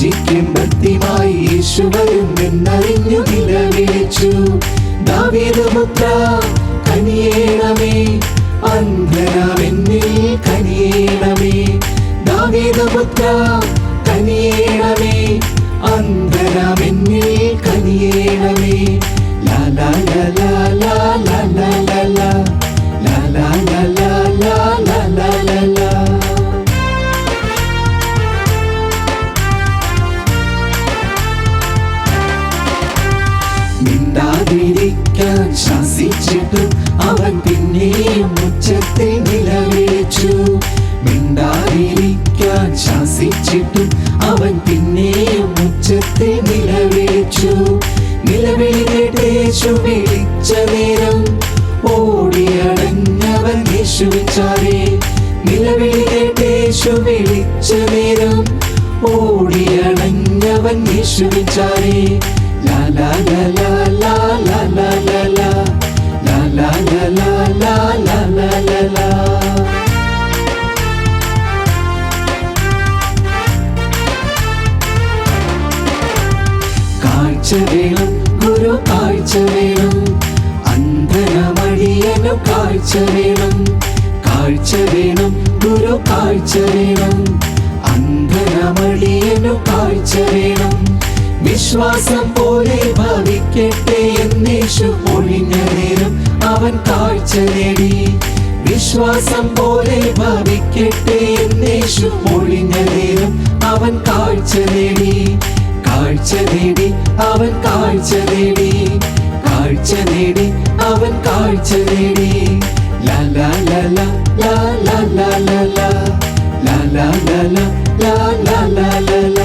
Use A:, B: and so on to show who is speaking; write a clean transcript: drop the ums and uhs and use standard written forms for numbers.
A: യാചിക്കും ഭക്തിമായി യേശു വരും എന്നറിഞ്ഞു നിലവിളിച്ചു. ദാവീദ് പുത്ര കനിയേണമേ, അന്ധനാമെന്നിൽ കനിയേണമേ. ദാവീദ് പുത്ര കനിയേണമേ, അന്ധനാമെന്നിൽ കനിയേണമേ. ലാ ലാ ലാ ലാ ലാ ലാ ലാ ലാ ലാ ലാ ലാ ലാ ലാ ലാ ലാ ലാ ലാ. മിണ്ടാതിരിക്കാൻ ശാസിച്ചിട്ടും അവൻ പിന്നെയും ഉച്ചത്തിൽ നിലവിളിച്ചു. മിണ്ടാതിരിക്കാൻ ശാസിച്ചിട്ടും അവൻ പിന്നെയും ഉച്ചത്തിൽ നിലവിളിച്ചു. നിലവിളി കേട്ട് യേശു വിളിച്ച നേരം ഓടിയടഞ്ഞവൻ യേശുവിൻ ചാരെ. നിലവിളി കേട്ട് യേശു വിളിച്ച നേരം ഓടിയടഞ്ഞവൻ യേശുവിൻ ചാരെ. ലാ ലാ ലാ ലാ ലാ ലാ ലാ ലാ ലാ ലാ ലാ ലാ ലാ ലാ ലാ ലാ ലാ. കാഴ്ച വേണം ഗുരു, കാഴ്ച വേണം. അന്ധനമടിയനും കാഴ്ച വേണം. കാഴ്ച വേണം ഗുരു, കാഴ്ച വേണം. അന്ധനമടിയനും കാഴ്ച വേണം. വിശ്വാസം പോലെ ഭവിക്കട്ടെ എന്നേശു ഒഴിഞ്ഞ നേരം അവൻ കാഴ്ച നേടി. വിശ്വാസം പോലെ ഭവിക്കട്ടെ എന്നേശു ഒഴിഞ്ഞ നേരം അവൻ കാഴ്ച നേടി. കാഴ്ച നേടി അവൻ കാഴ്ച നേടി. കാഴ്ച നേടി അവൻ കാഴ്ച നേടി. ലാ ലാ ലാ ലാ ലാ ലാ ലാ ലാ ലാ ലാ ലാ ലാ ലാ ലാ ലാ ലാ ലാ.